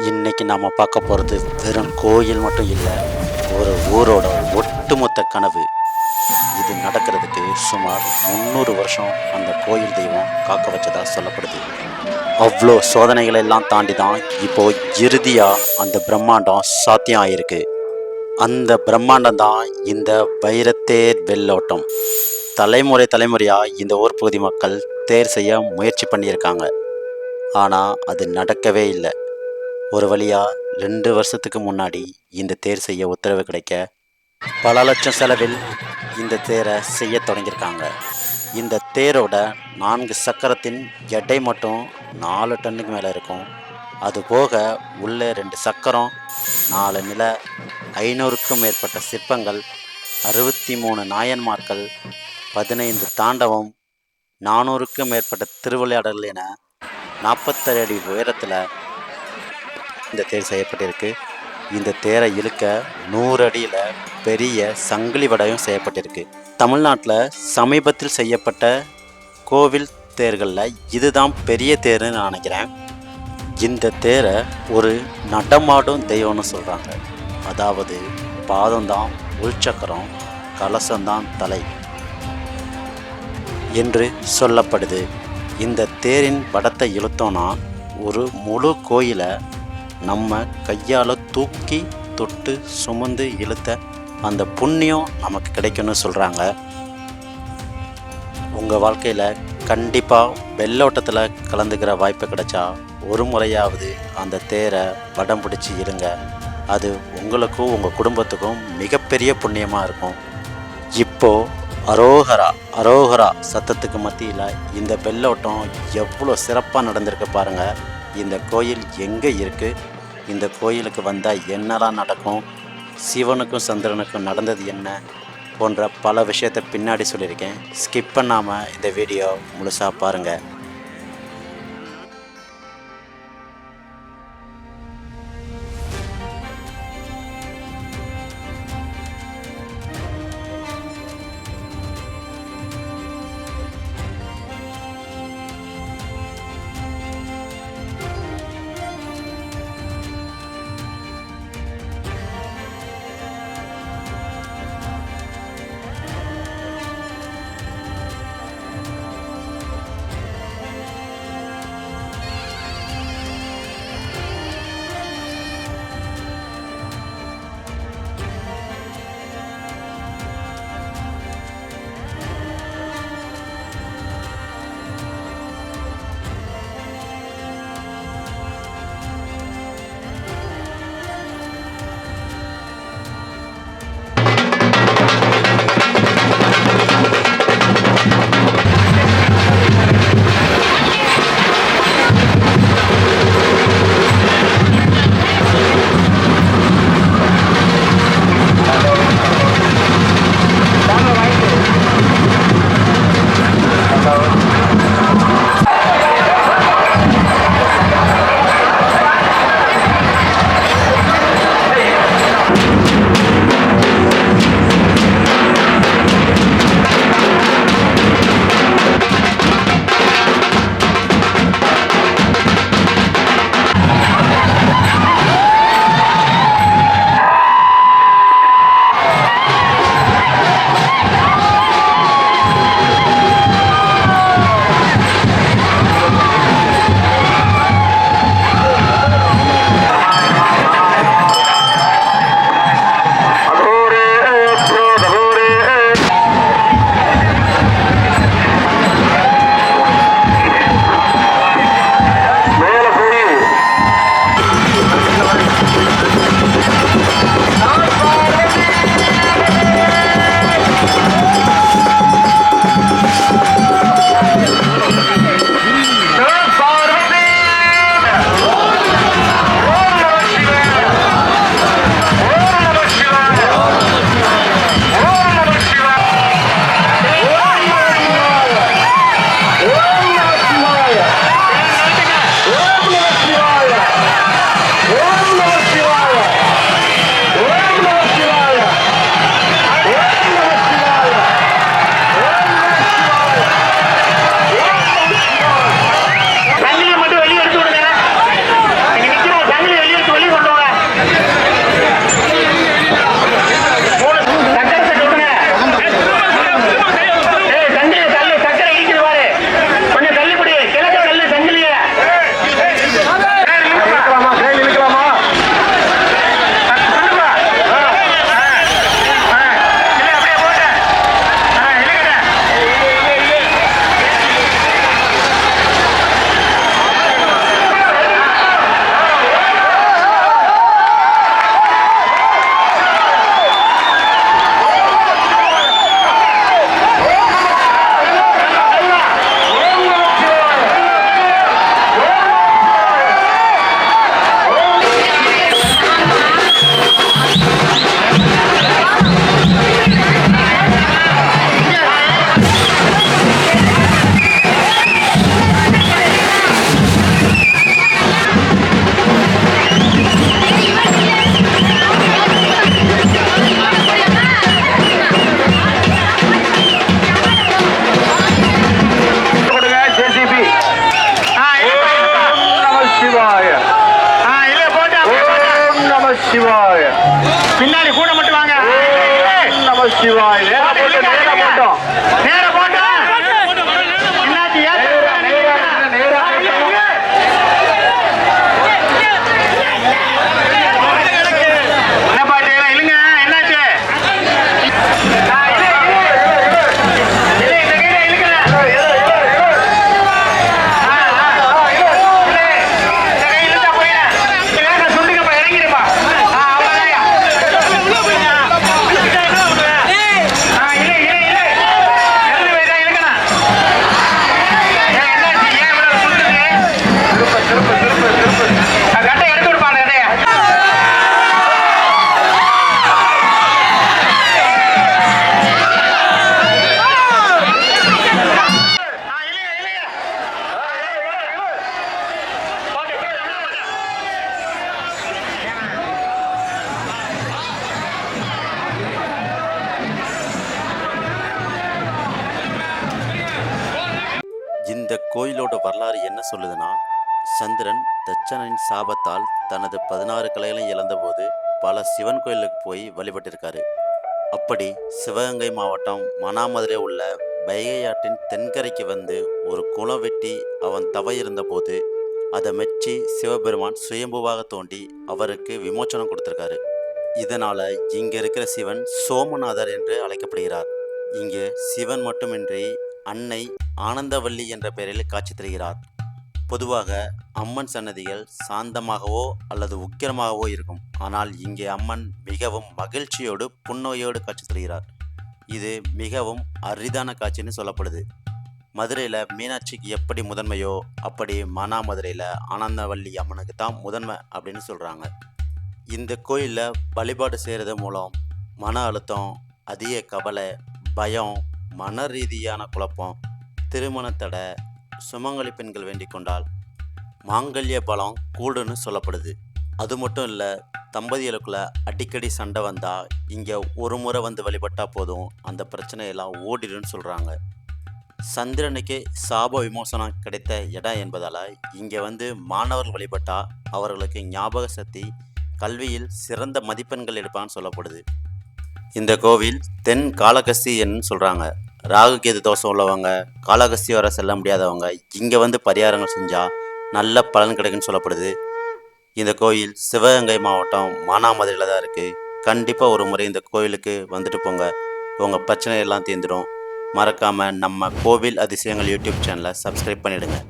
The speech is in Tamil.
இன்னைக்கு நாம பார்க்க போகிறது வெறும் கோயில் மட்டும் இல்லை, ஒரு ஊரோட ஒட்டுமொத்த கனவு. இது நடக்கிறதுக்கு சுமார் 300 வருஷம் அந்த கோயில் தெய்வம் காக்க வச்சதா சொல்லப்படுது. அவ்வளோ சோதனைகளை எல்லாம் தாண்டி தான் இப்போ இறுதியா அந்த பிரம்மாண்டம் சாத்தியம் ஆயிருக்கு. அந்த பிரம்மாண்டம் தான் இந்த வைரத்தேர் வெள்ளோட்டம். தலைமுறை தலைமுறையா இந்த ஊர் பகுதி மக்கள் தேர் செய்ய முயற்சி பண்ணியிருக்காங்க. ஆனால் அது நடக்கவே இல்லை. ஒரு வழியா 2 வருஷத்துக்கு முன்னாடி இந்த தேர் செய்ய உத்தரவு கிடைக்க பல லட்சம் செலவில் இந்த தேரை செய்ய தொடங்கியிருக்காங்க. இந்த தேரோட 4 சக்கரத்தின் எடை மட்டும் 4 டன்னுக்கு மேலே இருக்கும். அது போக உள்ளே 2 சக்கரம், 4 நில, 500க்கும் மேற்பட்ட சிற்பங்கள், 63 நாயன்மார்கள், 15 தாண்டவம், 400க்கும் மேற்பட்ட திருவிளையாடல்கள் என 47 அடி உயரத்தில் இந்த தேர் செய்யப்பட்டிருக்கு. இந்த தேரை இழுக்க 100 அடியில் பெரிய சங்கிலி வடையும் செய்யப்பட்டிருக்கு. தமிழ்நாட்டில் சமீபத்தில் செய்யப்பட்ட கோவில் தேர்களில் இதுதான் பெரிய தேர்னு நான் நினைக்கிறேன். இந்த தேரை ஒரு நடமாடும் தெய்வம்னு சொல்கிறாங்க. அதாவது பாதம்தான் உள்சக்கரம், கலசம்தான் தலை என்று சொல்லப்படுது. இந்த தேரின் வடத்தை இழுத்தோன்னா ஒரு முழு கோயிலை நம்ம கையால் தூக்கி தொட்டு சுமந்து இழுத்த அந்த புண்ணியம் நமக்கு கிடைக்கும்னு சொல்கிறாங்க. உங்கள் வாழ்க்கையில் கண்டிப்பாக வெள்ளோட்டத்தில் கலந்துக்கிற வாய்ப்பு கிடைச்சா ஒரு முறையாவது அந்த தேரை வடம் பிடிச்சி இழுங்க. அது உங்களுக்கும் உங்கள் குடும்பத்துக்கும் மிகப்பெரிய புண்ணியமாக இருக்கும். இப்போது அரோகரா அரோகரா சத்தத்துக்கு மத்தியில் இந்த வெள்ளோட்டம் எவ்வளோ சிறப்பாக நடந்திருக்கு பாருங்கள். இந்த கோயில் எங்கே இருக்குது, இந்த கோயிலுக்கு வந்தால் என்னெல்லாம் நடக்கும், சிவனுக்கும் சந்திரனுக்கும் நடந்தது என்ன போன்ற பல விஷயத்தை பின்னாடி சொல்லியிருக்கேன். ஸ்கிப் பண்ணாமல் இந்த வீடியோ முழுசாக பாருங்கள். சிவாய. பின்னாடி கூட மட்டும் வாங்க. நம சிவாய. நேரா போட்டோம். நேர போட்டோம். என்னாச்சு? என்ன பாட்டு? இல்லைங்க, என்னாச்சு? இந்த கோயிலோட வரலாறு என்ன சொல்லுதுன்னா, சந்திரன் தட்சனின் சாபத்தால் தனது 16 கலைகளையும் இழந்தபோது பல சிவன் கோயிலுக்கு போய் வழிபட்டிருக்காரு. அப்படி சிவகங்கை மாவட்டம் மணாமதுரை உள்ள வைகை ஆற்றின் தென்கரைக்கு வந்து ஒரு குளம் வெட்டி அவன் தவ இருந்தபோது அதை மெச்சி சிவபெருமான் சுயம்புவாக தோண்டி அவருக்கு விமோச்சனம் கொடுத்திருக்காரு. இதனால இங்க இருக்கிற சிவன் சோமநாதர் என்று அழைக்கப்படுகிறார். இங்கே சிவன் மட்டுமின்றி அன்னை ஆனந்தவல்லி என்ற பெயரில் காட்சி தருகிறார். பொதுவாக அம்மன் சன்னதிகள் சாந்தமாகவோ அல்லது உக்கிரமாகவோ இருக்கும். ஆனால் இங்கே அம்மன் மிகவும் மகிழ்ச்சியோடு புன்னகையோடு காட்சி தருகிறார். இது மிகவும் அரிதான காட்சின்னு சொல்லப்படுது. மதுரையில் மீனாட்சிக்கு எப்படி முதன்மையோ அப்படி மானாமதுரையில் ஆனந்தவல்லி அம்மனுக்கு தான் முதன்மை அப்படின்னு சொல்கிறாங்க. இந்த கோயிலில் வழிபாடு செய்கிறது மூலம் மன அழுத்தம், அதிக கவலை, பயம், மன ரீதியான குழப்பம், திருமண தடை, சுமங்கலி பெண்கள் வேண்டிக் கொண்டால் மாங்கல்ய பலம் கூடுன்னு சொல்லப்படுது. அது மட்டும் இல்லை, தம்பதிகளுக்குள்ள அடிக்கடி சண்டை வந்தால் இங்கே ஒரு முறை வந்து வழிபட்டால் போதும், அந்த பிரச்சனையெல்லாம் ஓடிடுன்னு சொல்கிறாங்க. சந்திரனுக்கே சாப விமோசனம் கிடைத்த இடம் என்பதால் இங்கே வந்து மாணவர்கள் வழிபட்டால் அவர்களுக்கு ஞாபக சக்தி, கல்வியில் சிறந்த மதிப்பெண்கள் எடுப்பான்னு சொல்லப்படுது. இந்த கோவில் தென் காளகஸ்தி என்று சொல்கிறாங்க. ராகு கேது தோஷம் உள்ளவங்க, காளகஸ்தி வர செல்ல முடியாதவங்க இங்கே வந்து பரிகாரங்கள் செஞ்சால் நல்ல பலன் கிடைக்குன்னு சொல்லப்படுது. இந்த கோயில் சிவகங்கை மாவட்டம் மானாமதுரையில் தான் இருக்குது. கண்டிப்பாக ஒரு முறை இந்த கோயிலுக்கு வந்துட்டு போங்க, உங்கள் பிரச்சனையெல்லாம் தீர்ந்துடும். மறக்காமல் நம்ம கோவில் அதிசயங்கள் யூடியூப் சேனலை சப்ஸ்கிரைப் பண்ணிவிடுங்க.